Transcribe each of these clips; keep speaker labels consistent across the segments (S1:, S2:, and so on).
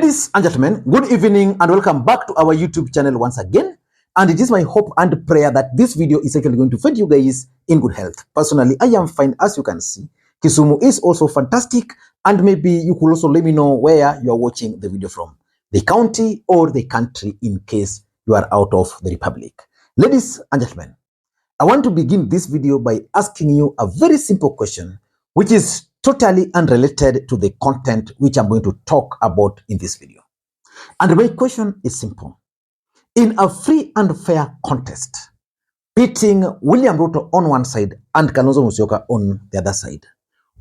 S1: Ladies and gentlemen, good evening and welcome back to our YouTube channel once again. And it is my hope and prayer that this video is actually going to find you guys in good health. Personally, I am fine, as you can see. Kisumu is also fantastic, and maybe you could also let me know where you are watching the video from, the county or the country, in case you are out of the republic. Ladies and gentlemen, I want to begin this video by asking you a very simple question, which is totally unrelated to the content which I'm going to talk about in this video. And my question is simple. In a free and fair contest, pitting William Ruto on one side and Kalonzo Musyoka on the other side,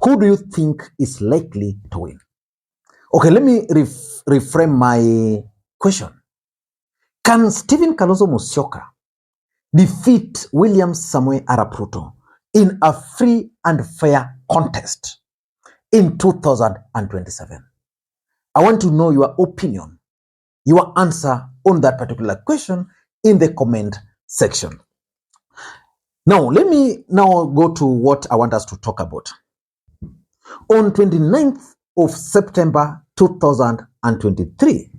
S1: who do you think is likely to win? Okay, let me reframe my question. Can Stephen Kalonzo Musyoka defeat William Samoei Arap Ruto in a free and fair contest in 2027? I want to know your opinion, your answer on that particular question in the comment section. Now, let me now go to what I want us to talk about. On 29th of September 2023,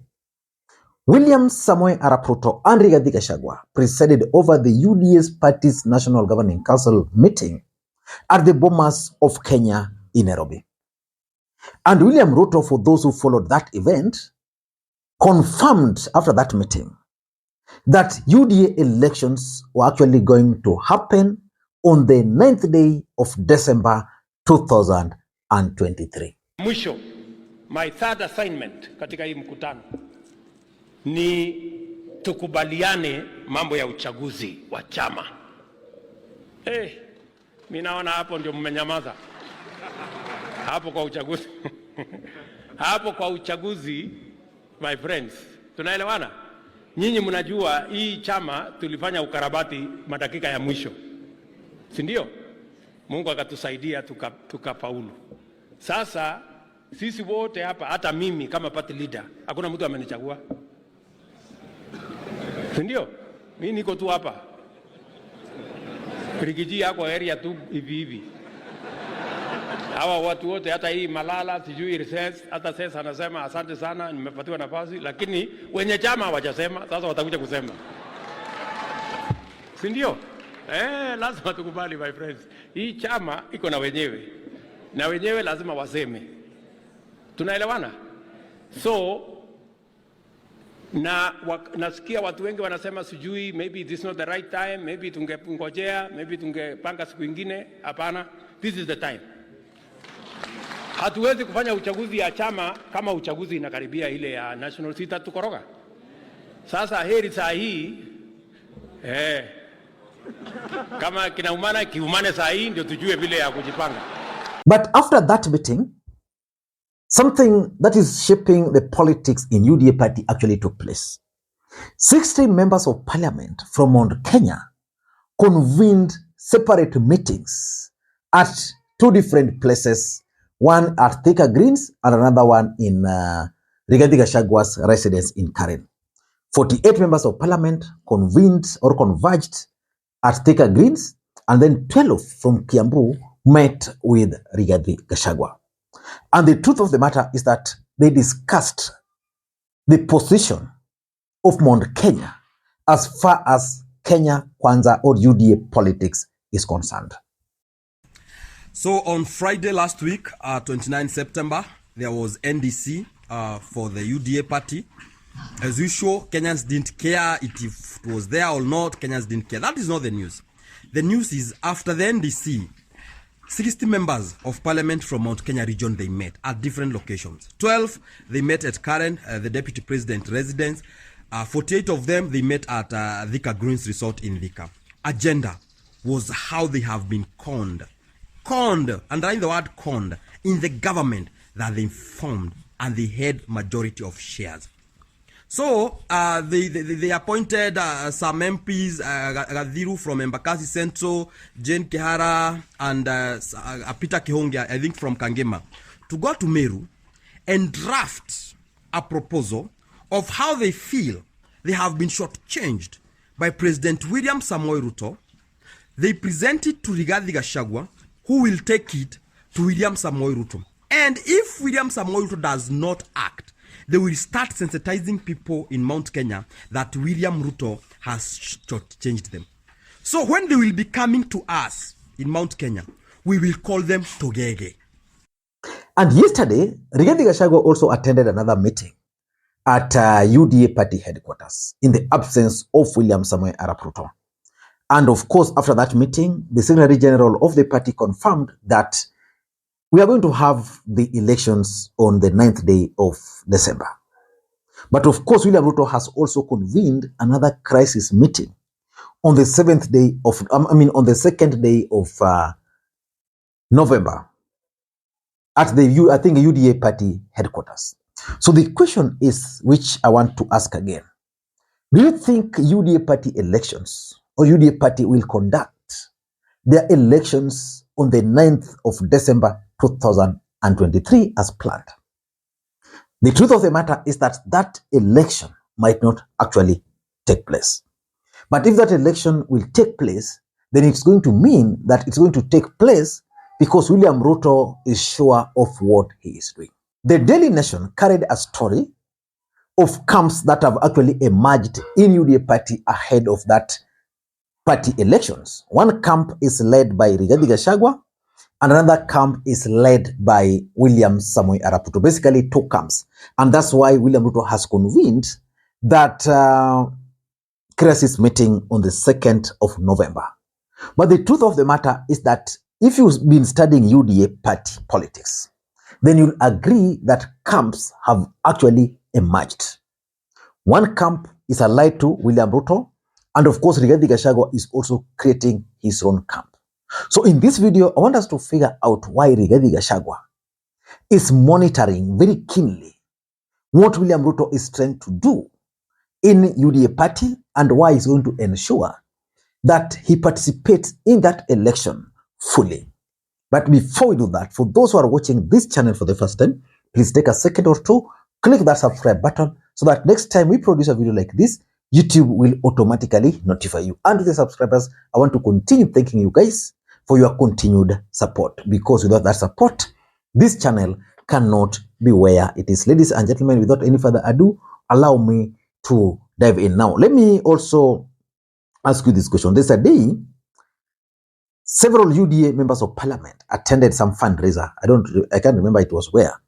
S1: William Samoei Arap Ruto and Rigathi Gachagua presided over the UDA's party's National Governing Council meeting at the Bomas of Kenya in Nairobi. And William Ruto, for those who followed that event, confirmed after that meeting that UDA elections were actually going to happen on the 9th day of December 2023.
S2: Mwisho, my third assignment katika hii mkutano ni tukubaliane mambo ya uchaguzi wa chama. Mimi naona hapo ndio mmenyamaza. Hapo kwa uchaguzi. Hapo kwa uchaguzi, my friends, tunaelewana? Nyinyi mnajua hii chama tulifanya ukarabati madakika ya mwisho. Si ndio? Mungu akatusaidia tukafaulu. Sasa sisi wote hapa, hata mimi kama party leader, hakuna mtu amenichagua. Si ndio? Mimi niko tu hapa. Rigiji yako area tu hivi. Hawa watu wote, hata hii Malala, sijui research, hata sasa anasema asante sana nimepatiwa nafasi, lakini wenye chama hawajasema, sasa watakuja kusema. Si ndio? Lazima tukubali, my friends. Hii chama iko na wenyewe. Na wenyewe lazima waseme. Tunaelewana? So nasikia watu wengi wanasema sijui maybe this is not the right time, maybe tungengojea, maybe tungepanga siku nyingine. Hapana, this is the time. Hatuwezi kufanya uchaguzi ya chama kama uchaguzi inakaribia ile ya national, sita tukoroga. Sasa heri saa hii kama kinaumana kiumane saa hii ndio tujue vile ya kujipanga.
S1: But after that meeting, something that is shaping the politics in UDA party actually took place. 60 members of parliament from Mount Kenya convened separate meetings at two different places, one at Thika Greens and another one in Rigathi Gachagua's residence in Karen. 48 members of parliament convened or converged at Thika Greens, and then 12 from Kiambu met with Rigathi Gachagua. And the truth of the matter is that they discussed the position of Mount Kenya as far as Kenya Kwanza or UDA politics is concerned.
S3: So on Friday last week, 29 September, there was NDC for the UDA party. As usual, Kenyans didn't care if it was there or not. Kenyans didn't care. That is not the news. The news is after the NDC, 60 members of parliament from Mount Kenya region, they met at different locations. 12, they met at Karen, the deputy president residence. 48 of them, they met at Thika Greens Resort in Thika. Agenda was how they have been conned, underline the word conned, in the government that they formed and they had majority of shares. So they appointed some MPs, Gadhiru from Embakasi Central, Jane Kihara, and Peter Kihongia, I think from Kangema, to go to Meru and draft a proposal of how they feel they have been shortchanged by President William Samoei Ruto. They present it to Rigathi Gachagua, who will take it to William Samoei Ruto. And if William Samoei Ruto does not act, they will start sensitizing people in Mount Kenya that William Ruto has changed them. So when they will be coming to us in Mount Kenya, we will call them Togege.
S1: And yesterday, Rigathi Gachagua also attended another meeting at UDA party headquarters in the absence of William Samoei Arap Ruto. And of course, after that meeting, the Secretary General of the party confirmed that we are going to have the elections on the 9th day of December. But of course, William Ruto has also convened another crisis meeting on the 7th day of, on the 2nd day of November at the UDA party headquarters. So the question is, which I want to ask again, do you think UDA party elections or UDA party will conduct their elections on the 9th of December 2023 as planned? The truth of the matter is that that election might not actually take place. But if that election will take place, then it's going to mean that it's going to take place because William Ruto is sure of what he is doing. The Daily Nation carried a story of camps that have actually emerged in UDA party ahead of that party elections. One camp is led by Rigathi Gachagua, and another camp is led by William Samoei Arap Ruto. Basically, two camps. And that's why William Ruto has convened that crisis meeting on the 2nd of November. But the truth of the matter is that if you've been studying UDA party politics, then you'll agree that camps have actually emerged. One camp is allied to William Ruto, and of course, Rigathi Gachagua is also creating his own camp. So in this video, I want us to figure out why Rigathi Gachagua is monitoring very keenly what William Ruto is trying to do in UDA party and why he's going to ensure that he participates in that election fully. But before we do that, for those who are watching this channel for the first time, please take a second or two, click that subscribe button so that next time we produce a video like this, YouTube will automatically notify you. And to the subscribers, I want to continue thanking you guys for your continued support, because without that support, this channel cannot be where it is. Ladies and gentlemen, without any further ado, allow me to dive in now. Let me also ask you this question. There's a day, several UDA members of parliament attended some fundraiser. I can't remember it was where.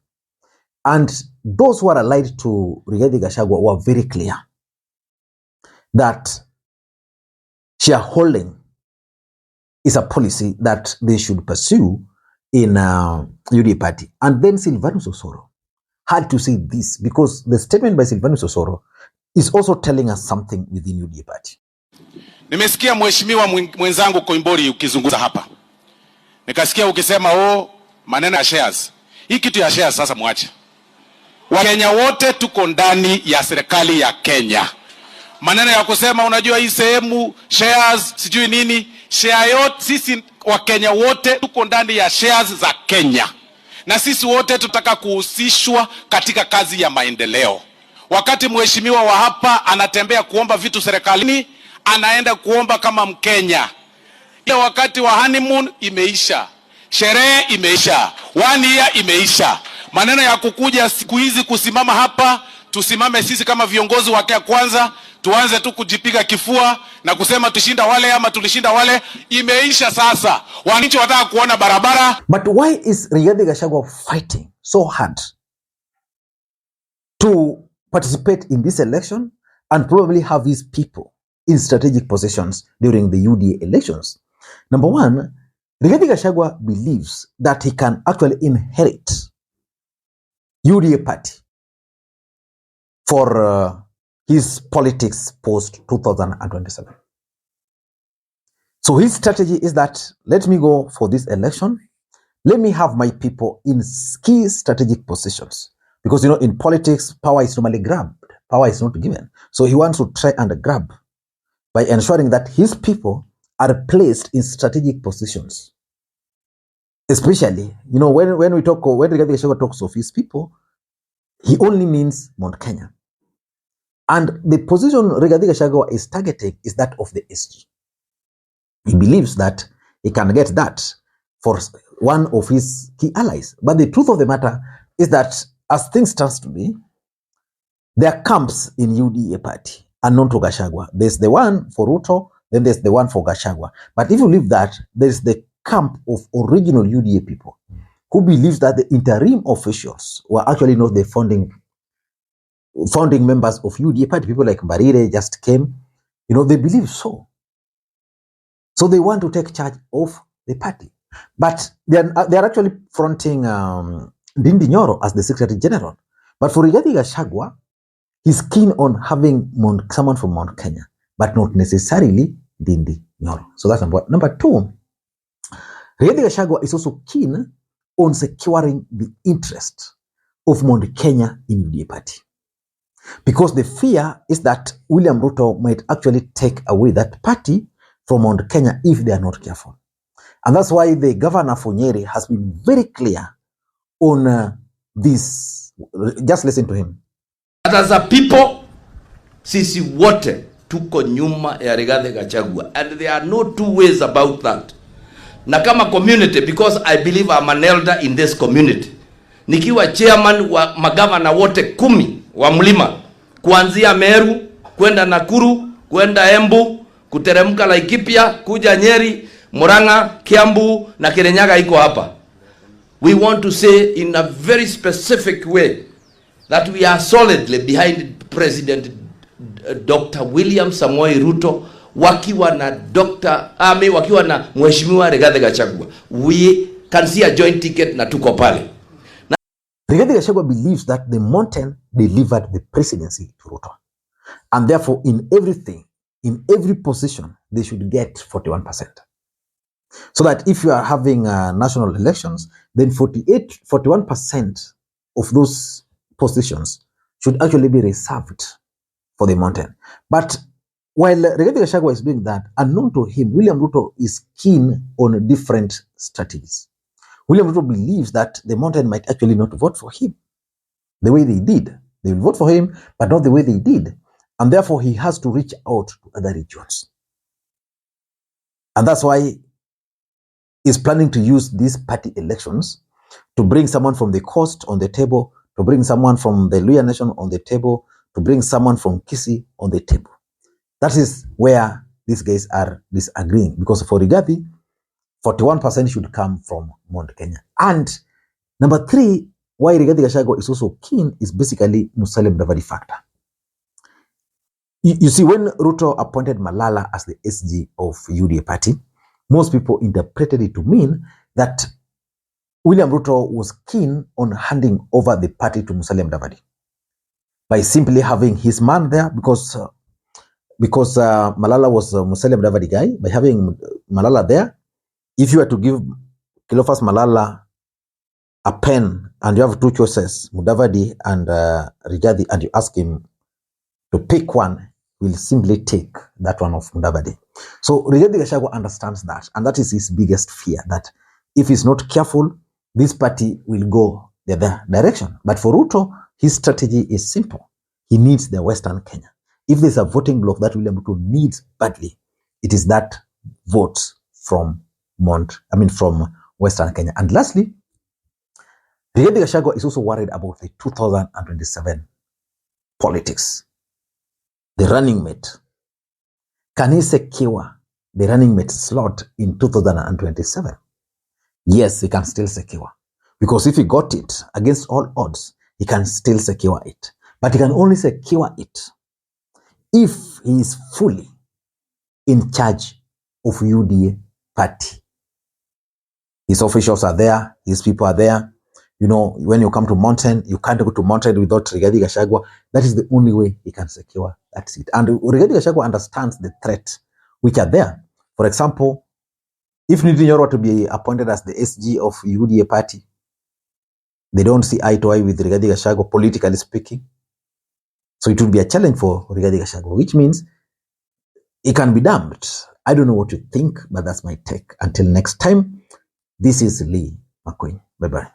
S1: And those who are allied to Rigathi Gachagua were very clear that shareholding is a policy that they should pursue in UDA party. And then Silvanus Osoro had to say this, because the statement by Silvanus Osoro is also telling us something within UDA party.
S4: Nimesikia mheshimiwa mwenzangu Koimbori ukizungumza hapa. Nikasikia ukisema maneno ya shares. Hii kitu ya shares sasa mwache. Wakenya wote tuko ndani ya serikali ya Kenya. Maneno ya kusema unajua hii sehemu shares sijui nini, share yote, sisi Wakenya wote tuko ndani ya shares za Kenya. Na sisi wote tutaka kuhusishwa katika kazi ya maendeleo. Wakati mheshimiwa wa hapa anatembea kuomba vitu serikalini, anaenda kuomba kama Mkenya. Ile wakati wa honeymoon imeisha. Sherehe imeisha. 1 year imeisha. Maneno ya kukuja siku hizi kusimama hapa, tusimame sisi kama viongozi wa Kenya kwanza, tuanze tu kujipiga kifua na kusema tushinda wale ama tulishinda wale, imeisha sasa. Wananchi wataka kuona barabara.
S1: But why is Rigathi Gachagua fighting so hard to participate in this election and probably have his people in strategic positions during the UDA elections? Number one, Rigathi Gachagua believes that he can actually inherit UDA party for his politics post 2027. So his strategy is that, let me go for this election, let me have my people in key strategic positions. Because, you know, in politics, power is normally grabbed. Power is not given. So he wants to try and grab by ensuring that his people are placed in strategic positions. Especially, you know, when Rigathi Gachagua talks of his people, he only means Mount Kenya. And the position Rigathi Gachagua is targeting is that of the SG. He believes that he can get that for one of his key allies. But the truth of the matter is that as things stands to be, There are camps in UDA party unknown to Gachagua. There's the one for Ruto, then there's the one for Gachagua. But if you leave that, there's the camp of original UDA people who believes that the interim officials were actually not the founding members of UDA party. People like Mbarire just came. They believe so. So they want to take charge of the party. But they are actually fronting Ndindi Nyoro as the Secretary General. But for Rigathi Gachagua, he's keen on having someone from Mount Kenya, but not necessarily Ndindi Nyoro. So that's number one. Number two, Rigathi Gachagua is also keen on securing the interest of Mount Kenya in UDA party. Because the fear is that William Ruto might actually take away that party from Mount Kenya if they are not careful. And that's why the governor for Nyeri has been very clear on this. Just listen to him.
S5: As a people, sisi wote tuko nyuma ya Rigathi Gachagua, and there are no two ways about that. Na kama community, because I believe I'm an elder in this community, nikiwa chairman wa magavana wote 10 wa mlima, kuanzia Meru, kwenda Nakuru, kwenda Embu, kuteremka Laikipia, kuja Nyeri, Murang'a, Kiambu na Kirinyaga iko hapa. We want to say in a very specific way that we are solidly behind President Dr. William Samoei Ruto, wakiwa na Mheshimiwa Rigathi Gachagua. We can see a joint ticket na tuko pale.
S1: Rigathi Gachagua believes that the mountain delivered the presidency to Ruto. And therefore, in everything, in every position, they should get 41%. So that if you are having national elections, then 41% of those positions should actually be reserved for the mountain. But while Rigathi Gachagua is doing that, unknown to him, William Ruto is keen on different strategies. William Ruto believes that the mountain might actually not vote for him the way they did. They will vote for him, but not the way they did. And therefore, he has to reach out to other regions. And that's why he's planning to use these party elections to bring someone from the coast on the table, to bring someone from the Luhya Nation on the table, to bring someone from Kisii on the table. That is where these guys are disagreeing. Because for Rigathi, 41% should come from Mount Kenya. And number 3, why Rigathi Gachagua is also keen is basically Musalia Mudavadi factor. You see, when Ruto appointed Malala as the SG of UDA party, most people interpreted it to mean that William Ruto was keen on handing over the party to Musalia Mudavadi by simply having his man there, because Malala was a Musalia Mudavadi guy. By having Malala there, if you were to give Cleophas Malala a pen and you have 2 choices, Mudavadi and Rigathi, and you ask him to pick one, will simply take that one of Mudavadi. So Rigathi Gachagua understands that, and that is his biggest fear, that if he's not careful, this party will go the other direction. But for Ruto, his strategy is simple. He needs the Western Kenya. If there's a voting bloc that William Ruto needs badly, it is that vote from Western Kenya. And lastly, Rigathi Gachagua is also worried about the 2027 politics. The running mate. Can he secure the running mate slot in 2027? Yes, he can still secure. Because if he got it against all odds, he can still secure it. But he can only secure it if he is fully in charge of UDA party. His officials are there, his people are there. You know, when you come to mountain, you can't go to mountain without Rigathi Gachagua. That is the only way he can secure that seat. And Rigathi Gachagua understands the threats which are there. For example, if Ndindi Nyoro were to be appointed as the SG of UDA party, they don't see eye to eye with Rigathi Gachagua, politically speaking. So it will be a challenge for Rigathi Gachagua, which means it can be dumped. I don't know what you think, but that's my take. Until next time, this is Lee Makwiny. Bye-bye.